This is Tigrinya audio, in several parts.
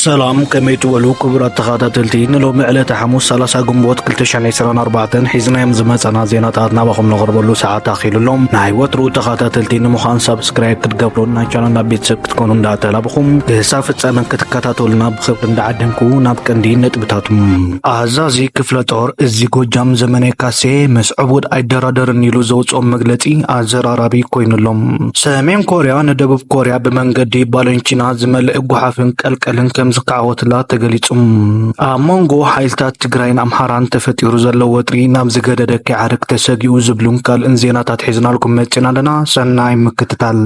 سلام كميت ولو كبرات تخاتلتين لو معلة حموس سلاسة قنبوت كل تشعني سران أربعتين حيزنا يمزمت أنا زيناتاتنا بخم نغربلو ساعات أخيل لهم ناي وترو تخاتلتين مخان سبسكرايب كتقبلونا كان نبيت سب تكونون داتا لبخم سافت سامن كتكاتاتولنا بخبر ندعدنكو نابكندين نتبتاتم أعزازي كفلتور الزيقو جام زمني كاسي مس عبود أي درادر نيلو زوج مغلتي أزر عربي كوين لهم سامين كوريا ندبب كوريا بمنقدي بالنشينا زمل إقوحافن كالكالن كم زقعوت لا تقليتم مونغو حيلتات تግራይን ኣምሓራን ተፈጢሩ ዘሎ ወጥሪ ናብ ዝገደደ ክዓርክ ተሰጊኡ ዝብሉን ካልእን ዜናታት ሒዝናልኩም መፂና ኣለና ሰናይ ምክትታል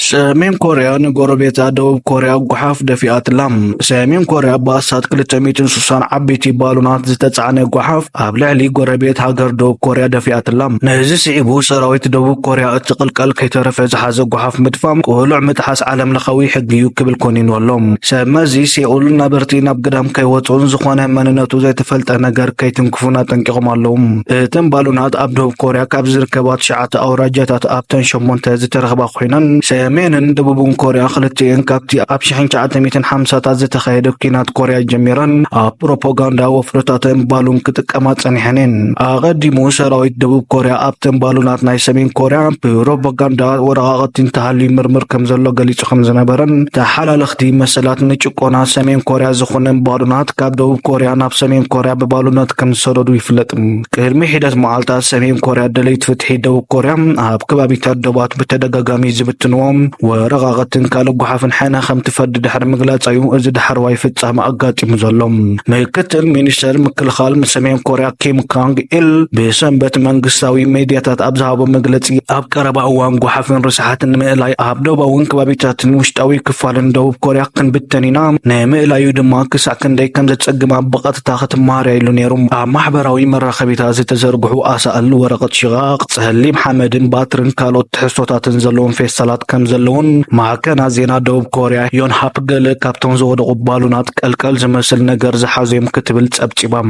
ሰሜን ኮርያ ንጎረቤታ ደቡብ ኮርያ ጉሓፍ ደፊኣትላ ሰሜን ኮርያ ብኣሳት 260 ዓበይቲ ባሉናት ዝተጻዕነ ጉሓፍ ኣብ ልዕሊ ጎረቤት ሃገር ደቡብ ኮርያ ደፊኣትላ ነዚ ስዒቡ ሰራዊት ደቡብ ኮርያ እትቕልቀል ከይተረፈ ዝሓዘ ጉሓፍ ምድፋም ቁሉዕ ምጥሓስ ዓለም ለኻዊ ሕጊ እዩ ክብል ኮኒንዎሎም ሰመዚ ሲኡል ናበርቲ ናብ ግዳም ከይወፁን ዝኾነ መንነቱ ዘይተፈልጠ ነገር ከይትንክፉና ጠንቂቖም ኣለዎም እተን ባሉናት ኣብ ደቡብ ኮርያ ካብ ዝርከባ 9 ኣውራጃታት ኣብተን 8 ዝተረኸባ ኮይነን ሰሜንን ደቡብን ኮርያ ክልቲአን ካብቲ ኣብ 1950ታት ዝተኻየደ ኩናት ኮርያ ጀሚረን ኣብ ፕሮፓጋንዳ ወፍረታተን ባሉን ክጥቀማ ፀኒሐን ኣቐዲሙ ሰራዊት ደቡብ ኮርያ ኣብተን ባሉናት ናይ ሰሜን ኮርያ ፕሮፓጋንዳ ወረቓቕቲ እንተሃልዩ ምርምር ከም ዘሎ ገሊጹ ከም ዝነበረን ተሓላለኽቲ መሰላት ንጭቆና ሰሜን ኮርያ ዝኾነን ባሉናት ካብ ደቡብ ኮርያ ናብ ሰሜን ኮርያ በባሉናት ከም ዝሰደዱ ይፍለጥ ቅድሚ ሒደት መዓልታት ሰሜን ኮርያ ደለይት ፍትሒ ደቡብ ኮርያ ኣብ ከባቢታት ደባት ብተደጋጋሚ ዝብትንዎም ወረቓቕትን ካልእ ጉሓፍን ሓና ከም ትፈዲ ድሕሪ ምግላፅ እዩ እዚ ዳሕርዋይ ፍጻመ ኣጋጢሙ ዘሎ ምክትል ሚኒስተር ምክልኻል ሰሜን ኮርያ ኪም ካንግ ኢል ብሰንበት መንግስታዊ ሚድያታት ኣብ ዝሃቦ መግለፂ ኣብ ቀረባ እዋን ጉሓፍን ርስሓትን ንምእላይ ኣብ ደቡባውን ከባቢታትን ውሽጣዊ ክፋልን ደቡብ ኮርያ ክንብተኒና ንምእላዩ ድማ ክሳዕ ክንደይ ከም ዘፀግማ ብቐጥታ ክትመሃርያ ኢሉ ነይሩ ኣብ ማሕበራዊ መራኸቢታት ዝተዘርግሑ ኣሳእሉ ወረቐት ሽቓቕ ፀሊም ሓመድን ባትርን ካልኦት ትሕዝቶታትን ዘለዎም ፌስታላት ከም ዘለውን ማዕከናት ዜና ደቡብ ኮርያ ዮንሃፕ ገለ ካብቶም ዝወደቑ ባሉናት ቀልቀል ዝመስል ነገር ዝሓዙ እዮም ክትብል ፀብፂባ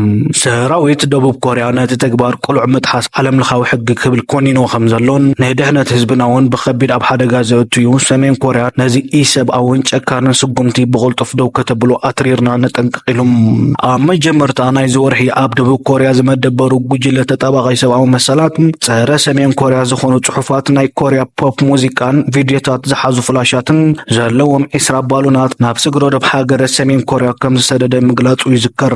ሰራዊት ደቡብ ኮርያ ነቲ ተግባር ቁሉዕ ምጥሓስ ዓለም ለኻዊ ሕጊ ክብል ኮኒንዎ ከም ዘሎን ናይ ድሕነት ህዝብና እውን ብከቢድ ኣብ ሓደጋ ዘእትዩ ሰሜን ኮርያ ነዚ ኢሰብኣውን ጨካንን ስጉምቲ ብቕልጡፍ ደው ከተብሎ ኣትሪርና ነጠንቅቕ ኢሎም ኣብ መጀመርታ ናይ ዝወርሒ ኣብ ደቡብ ኮርያ ዝመደበሩ ጉጅለ ተጣባቃይ ሰብኣዊ መሰላት ፀረ ሰሜን ኮርያ ዝኾኑ ጽሑፋት ናይ ኮርያ ፖፕ ሙዚቃን ቪድዮታት ዝሓዙ ፍላሻትን ዘለዎም 20 ባሉናት ናብ ስግረዶብ ሃገረ ሰሜን ኮርያ ከም ዝሰደደ ምግላጹ ይዝከር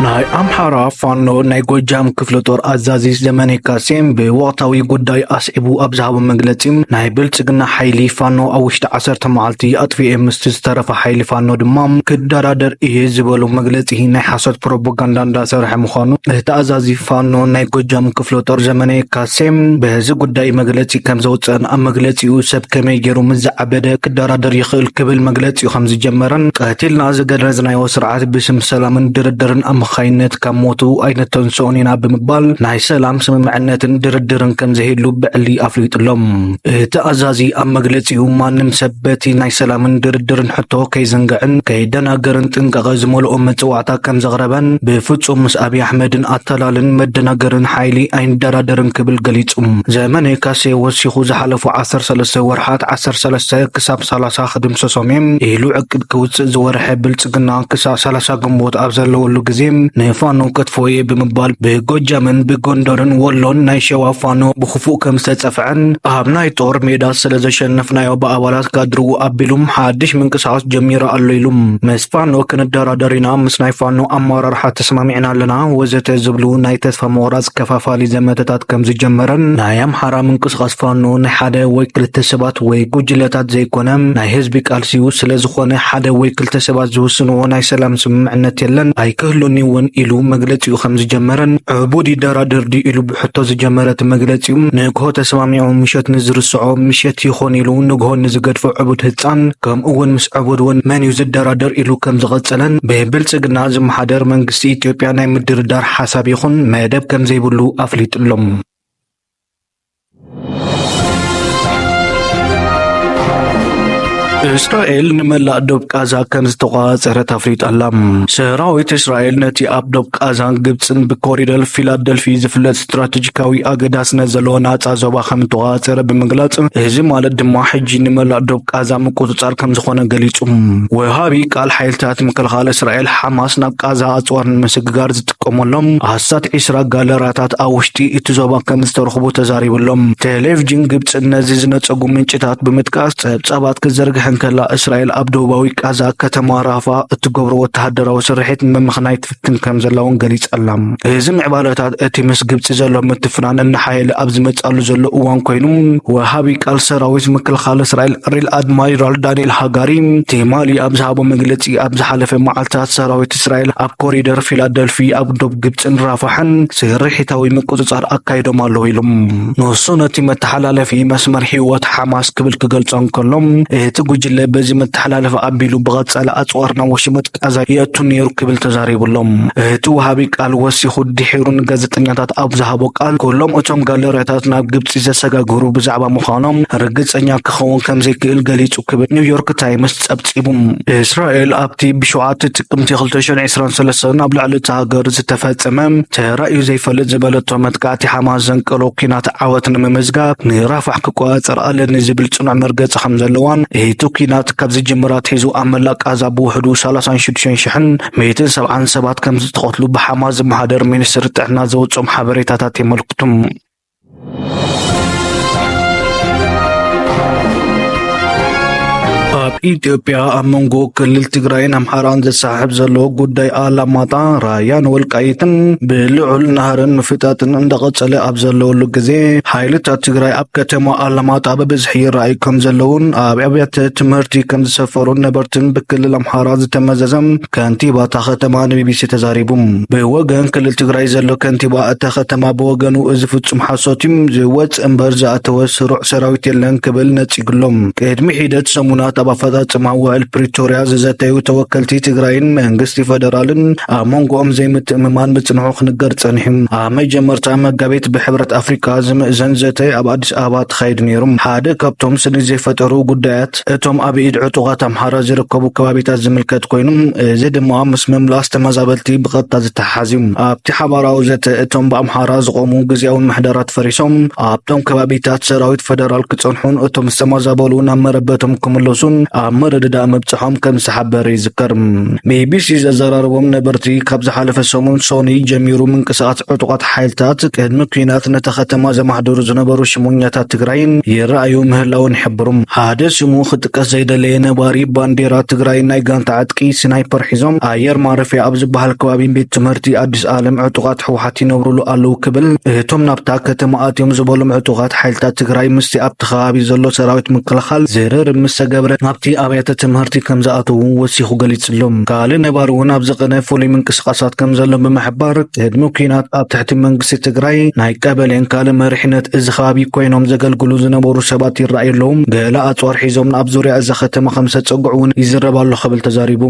ናይ ኣምሓራ ፋኖ ናይ ጎጃም ክፍለ ጦር ኣዛዚ ዘመነ ካሴም ብወቕታዊ ጉዳይ ኣስዒቡ ኣብ ዝሃቦ መግለፂ ናይ ብልጽግና ሓይሊ ፋኖ ኣብ ውሽጢ 10 መዓልቲ ኣጥፊኤ ምስቲ ዝተረፈ ሓይሊ ፋኖ ድማ ክደራደር እየ ዝበሉ መግለፂ ናይ ሓሶት ፕሮፓጋንዳ እንዳሰርሐ ምዃኑ እቲ ኣዛዚ ፋኖ ናይ ጎጃም ክፍለ ጦር ዘመነ ካሴም በዚ ጉዳይ መግለፂ ከም ዘውፅአን ኣብ መግለፂኡ ሰብ ከመይ ገይሩ ምዝዓበደ ክደራደር ይኽእል ክብል መግለፂኡ ከም ዝጀመረን ቀቲልና ዝገረዝናዮ ስርዓት ብስም ሰላምን ድርድርን خاينت كموتو أين تنسوني بمقبال ناي سلام سممعنات دردرن كم زهيلو بعلي أفريط لهم تأزازي أم مجلسي وما نمسبتي ناي سلام دردرن حتو كي زنقعن كي دنا قرن تنقغز مول أمت وعطا كم زغربان بفتو مس أبي أحمد أطلالن مدنا قرن حايلي أين دردرن كبل قليت زمان كاسي وسيخو زحلفو 10 سلسة ورحات 10 سلسة كساب سلسة خدم سوسوميم إيلو عقد كوت زور حبل تقنا كساب سلسة قموت أبزلو اللو قزيم نفانو كتفوي بمبال بجوجامن بجندرن ولون نايشوا فانو بخفو كم ستفعن أبناي طور ميدا سلزشن نفنايو بأولاد كادرو أبلوم حادش من قصاص جميرة الليلوم مسفانو كن درادرينا مسناي فانو أمار راح تسمعنا لنا وزت زبلو نايتس فموراز كفافالي زمتات كم زجمرن نايم حرام من قصاص فانو نحدا ويكل تسبات ويجوجلتات زي كونم ناي حزبك ألسيو سلزخونه حدا ويكل تسبات زوسنو ناي سلام سمعنا تلن أي كهلوني ون إلو مجلسيو خمس جمرن عبودي درادر دي إلو بحطة جمرت مجلسيو نجهو تسمعيو مشات نزر الصعوب مشات يخون إلو نجهو نزقد في عبود هتسان كم أول مس عبود ون من يزد درادر إلو كم زغد سلن ببلسق نازم حدر منجسي إثيوبيا ناي مدر دار حساب يخون ما يدب كم زي بلو أفليت اللهم እስራኤል ንመላእ ዶብ ቃዛ ከም ዝተቆጻጸረት ኣፍሊጣ ኣላ። ሰራዊት እስራኤል ነቲ ኣብ ዶብ ቃዛን ግብፅን ብኮሪደር ፊላደልፊ ዝፍለጥ ስትራቴጂካዊ ኣገዳስነት ዘለዎ ናጻ ዞባ ከም ዝተቆጻጸረ ብምግላጽ እዚ ማለት ድማ ሕጂ ንመላእ ዶብ ቃዛ ምቁጽጻር ከም ዝኾነ ገሊጹ። ወሃቢ ቃል ሓይልታት ምክልኻል እስራኤል ሓማስ ናብ ቃዛ ኣጽዋር ንምስግጋር ዝጥቀመሎም ሃሳስ 20 ጋለራታት ኣብ ውሽጢ እቲ ዞባ ከም ዝተረኽቡ ተዛሪቡሎም። ቴሌቪዥን ግብፅ ነዚ ዝነጸጉ ምንጭታት ብምጥቃስ ጸብጻባት ክዘርግሕ ከላ እስራኤል ኣብ ደቡባዊ ቃዛ ከተማ ራፋ እትገብሮ ወተሃደራዊ ስርሒት ንምምኽናይ ትፍትን ከም ዘለውን ገሊጻ ኣላ። እዚ ምዕባለታት እቲ ምስ ግብፂ ዘሎ ምትፍናን እናሓየለ ኣብ ዝመጻሉ ዘሎ እዋን ኮይኑ ወሃቢ ቃል ሰራዊት ምክልኻል እስራኤል ሪል ኣድማይራል ዳንኤል ሃጋሪ ቲማሊ ኣብ ዝሃቦ መግለጺ ኣብ ዝሓለፈ መዓልትታት ሰራዊት እስራኤል ኣብ ኮሪደር ፊላደልፊ ኣብ ዶብ ግብፅን ራፋሕን ስርሒታዊ ምቁጽጻር ኣካይዶም ኣለዉ ኢሎም ንሱ ነቲ መተሓላለፊ መስመር ህይወት ሓማስ ክብል ክገልጾ እንከሎም እቲ ጉጅለ በዚ መተሓላለፊ ኣቢሉ ብቐጻሊ ኣጽዋር ናብ ወሽመጥ ቃዛ የእቱ ነይሩ ክብል ተዛሪቡሎም። እቲ ወሃቢ ቃል ወሲኹ ድሒሩ ንጋዜጠኛታት ኣብ ዝሃቦ ቃል ኩሎም እቶም ጋለርያታት ናብ ግብፂ ዘሰጋግሩ ብዛዕባ ምዃኖም ርግጸኛ ክኸውን ከም ዘይክእል ገሊጹ ክብል ኒውዮርክ ታይምስ ጸብጺቡ። እስራኤል ኣብቲ ብ7 ጥቅምቲ 2023 ኣብ ልዕሊ እቲ ሃገር ዝተፈጸመ ተራእዩ ዘይፈልጥ ዝበለቶ መጥቃዕቲ ሓማስ ዘንቀሎ ኩናት ዓወት ንምምዝጋብ ንራፋሕ ክቆጻጸር ኣለኒ ዝብል ጽኑዕ መርገጺ ከም ዘለዋን እቲ ኩናት ካብ ዝጅምራ ሒዙ ኣብ መላእ ቃዛ ብውሕዱ 36,170 ከም ዝተቐትሉ ብሓማስ ዝመሓደር ሚኒስትሪ ጥዕና ዘውፅኦም ሓበሬታታት የመልክቱ። ኣብ ኢትዮጵያ ኣብ መንጎ ክልል ትግራይን ኣምሓራን ዘሳሕብ ዘሎ ጉዳይ ኣላማጣ ራያን ወልቃይትን ብልዑል ናህርን ምፍታትን እንደቐጸለ ኣብ ዘለወሉ ግዜ ሓይልታት ትግራይ ኣብ ከተማ ኣላማጣ ብብዝሒ ይረኣዩ ከም ዘለውን ኣብ ኣብያተ ትምህርቲ ከም ዝሰፈሩን ነበርትን ብክልል ኣምሓራ ዝተመዘዘም ከንቲባ እታ ከተማ ንቢቢሲ ተዛሪቡ። ብወገን ክልል ትግራይ ዘሎ ከንቲባ እታ ከተማ ብወገኑ እዚ ፍጹም ሓሶት ዝወፅእ እምበር ዝኣተወ ስሩዕ ሰራዊት የለን ክብል ነጺግሎም። ቅድሚ ሂደት ሰሙናት ኣብ ኣፈጻጽማ ውዕል ፕሪቶርያ ዝዘተዩ ተወከልቲ ትግራይን መንግስቲ ፌደራልን ኣብ መንጎኦም ዘይምትእምማን ብጽንሑ ክንገር ጸኒሖም። ኣብ መጀመርታ መጋቢት ብሕብረት ኣፍሪካ ዝምእዘን ዘተይ ኣብ ኣዲስ ኣበባ ተኻይዱ ነይሩ። ሓደ ካብቶም ስኒ ዘይፈጠሩ ጉዳያት እቶም ኣብ ኢድ ዕጡቓት ኣምሓራ ዝርከቡ ከባቢታት ዝምልከት ኮይኑ እዚ ድማ ምስ ምምላስ ተመዛበልቲ ብቐጥታ ዝተሓሓዝ እዩ። ኣብቲ ሓባራዊ ዘተ እቶም ብኣምሓራ ዝቖሙ ግዝያዊ ምሕደራት ፈሪሶም ኣብቶም ከባቢታት ሰራዊት ፌደራል ክጸንሑን እቶም ዝተመዛበሉ ናብ መረበቶም ክምለሱን ኣብ መረደዳ መብጽሖም ከም ዝሓበረ ይዝከር። ቢቢሲ ዘዘራረቦም ነበርቲ ካብ ዝሓለፈ ሰሙን ሶኒ ጀሚሩ ምንቅስቓስ ዕጡቓት ሓይልታት ቅድሚ ኩናት ነታ ከተማ ዘማሕደሩ ዝነበሩ ሽሙኛታት ትግራይን ይረኣዩ ምህላውን ይሕብሩ። ሓደ ስሙ ክጥቀስ ዘይደለየ ነባሪ ባንዴራ ትግራይ ናይ ጋንታ ዓጥቂ ስናይፐር ሒዞም ኣየር ማረፊያ ኣብ ዝበሃል ከባቢ ቤት ትምህርቲ ኣዲስ ዓለም ዕጡቓት ሕወሓት ይነብሩሉ ኣለዉ ክብል እቶም ናብታ ከተማ ኣትዮም ዝበሎም ዕጡቓት ሓይልታት ትግራይ ምስቲ ኣብቲ ከባቢ ዘሎ ሰራዊት ምክልኻል ዝርርብ ምስ ተገብረ ናብቲ ኣብያተ ትምህርቲ ከም ዝኣተዉ ወሲኹ ገሊጹሎም። ካልእ ነባሪ እውን ኣብ ዝቐነ ፍሉይ ምንቅስቓሳት ከም ዘሎ ብምሕባር ቅድሚ ኩናት ኣብ ትሕቲ መንግስቲ ትግራይ ናይ ቀበሌን ካልእ መሪሕነት እዚ ከባቢ ኮይኖም ዘገልግሉ ዝነበሩ ሰባት ይረኣዩ ኣለዉ። ገለ ኣጽዋር ሒዞም ኣብ ዙርያ እዛ ከተማ ከም ዘጸግዑ እውን ይዝረብ ኣሎ ክብል ተዛሪቡ።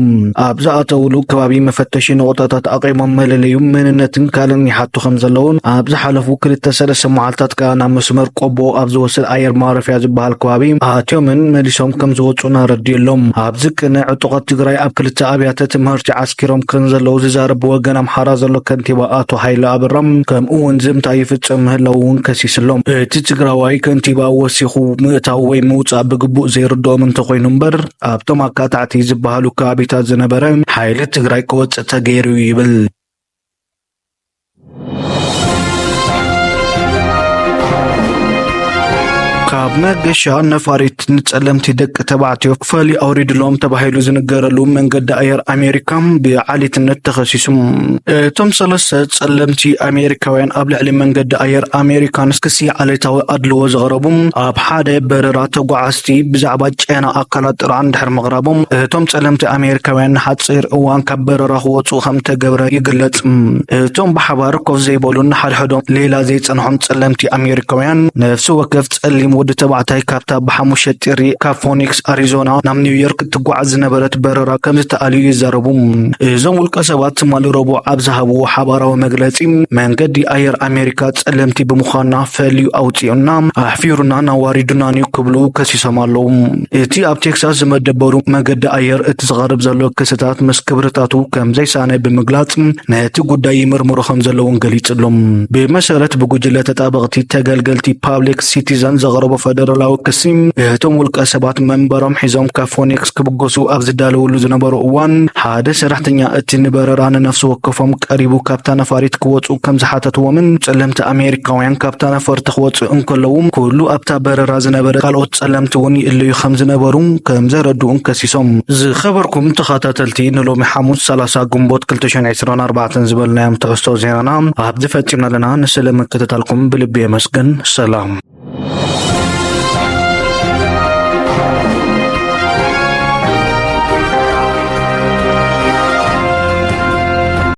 ኣብ ዝኣተውሉ ከባቢ መፈተሺ ነቑጣታት ኣቕሪሞም መለለዩ መንነትን ካልእን ይሓቱ ከም ዘለውን ኣብ ዝሓለፉ 2-3 መዓልትታት ከዓ ናብ መስመር ቆቦ ኣብ ዝወስድ ኣየር ማረፊያ ዝበሃል ከባቢ ኣትዮምን መሊሶም ከም ዝወፁና ረዲሎም። ኣብዚ ቅነ ዕጡቓት ትግራይ ኣብ ክልተ ኣብያተ ትምህርቲ ዓስኪሮም ከም ዘለዉ ዝዛረብ ብወገን ኣምሓራ ዘሎ ከንቲባ ኣቶ ሃይለ ኣብራም ከምኡ እውን ዝምታ ይፍጸም ምህላው እውን ከሲስሎም። እቲ ትግራዋይ ከንቲባ ወሲኹ ምእታው ወይ ምውፃእ ብግቡእ ዘይርድኦም እንተኾይኑ እምበር ኣብቶም ኣካታዕቲ ዝበሃሉ ከባቢታት ዝነበረ ሓይሊ ትግራይ ክወፅእ ተገይሩ ይብል። ካብ መገሻ ነፋሪት ንጸለምቲ ደቂ ተባዕትዮ ክፈሊ ኣውሪድሎም ተባሂሉ ዝንገረሉ መንገዲ ኣየር ኣሜሪካ ብዓሊትነት ተኸሲሱ። እቶም 3 ጸለምቲ ኣሜሪካውያን ኣብ ልዕሊ መንገዲ ኣየር ኣሜሪካ ንስክሲ ዓለታዊ ኣድልዎ ዘቕረቡ ኣብ ሓደ በረራ ተጓዓዝቲ ብዛዕባ ጨና ኣካላት ጥርዓን ድሕሪ ምቕራቦም እቶም ጸለምቲ ኣሜሪካውያን ንሓፂር እዋን ካብ በረራ ክወፁ ከም ተገብረ ይግለጽ። እቶም ብሓባር ኮፍ ዘይበሉን ሓድሕዶም ሌላ ዘይጸንሖም ጸለምቲ ኣሜሪካውያን ነፍሲ ወከፍ ጸሊም ወዲ ተባዕታይ ካብታ ብሓሙሽተ ጥሪ ካብ ፎኒክስ ኣሪዞና ናብ ኒውዮርክ ትጓዓዝ ዝነበረት በረራ ከም ዝተኣልዩ ይዛረቡ። እዞም ውልቀ ሰባት ትማሊ ረቡዕ ኣብ ዝሃብዎ ሓባራዊ መግለጺ መንገዲ ኣየር ኣሜሪካ ጸለምቲ ብምዃንና ፈልዩ ኣውፂኡና ኣሕፊሩና ናዋሪዱናን እዩ ክብሉ ከሲሶም ኣለዉ። እቲ ኣብ ቴክሳስ ዝመደበሩ መገዲ ኣየር እቲ ዝቐርብ ዘሎ ክስታት ምስ ክብርታቱ ከም ዘይሳነ ብምግላጽ ነቲ ጉዳይ ይምርምሩ ከም ዘለውን ገሊጹሎም። ብመሰረት ብጉጅለ ተጣበቕቲ ተገልገልቲ ፓብሊክ ሲቲዘን ዘቕረቦ ፌደራላዊ ክሲ እቶም ውልቀ ሰባት መንበሮም ሒዞም ካብ ፎኒክስ ክብገሱ ኣብ ዝዳለውሉ ዝነበሩ እዋን ሓደ ሰራሕተኛ እቲ ንበረራ ንነፍሲ ወከፎም ቀሪቡ ካብታ ነፋሪት ክወፁ ከም ዝሓተትዎምን ጸለምቲ ኣሜሪካውያን ካብታ ነፈርቲ ክወፁ እንከለዉ ኩሉ ኣብታ በረራ ዝነበረ ካልኦት ጸለምቲ እውን ይእለዩ ከም ዝነበሩ ከም ዘረድኡን ከሲሶም። ዝኸበርኩም ተኸታተልቲ ንሎሚ ሐሙስ 30 ግንቦት 2024 ዝበልናዮም ትሕዝቶ ዜናና ኣብ ዝፈፂምና ኣለና። ንስለ ምክትታልኩም ብልቢ የመስግን። ሰላም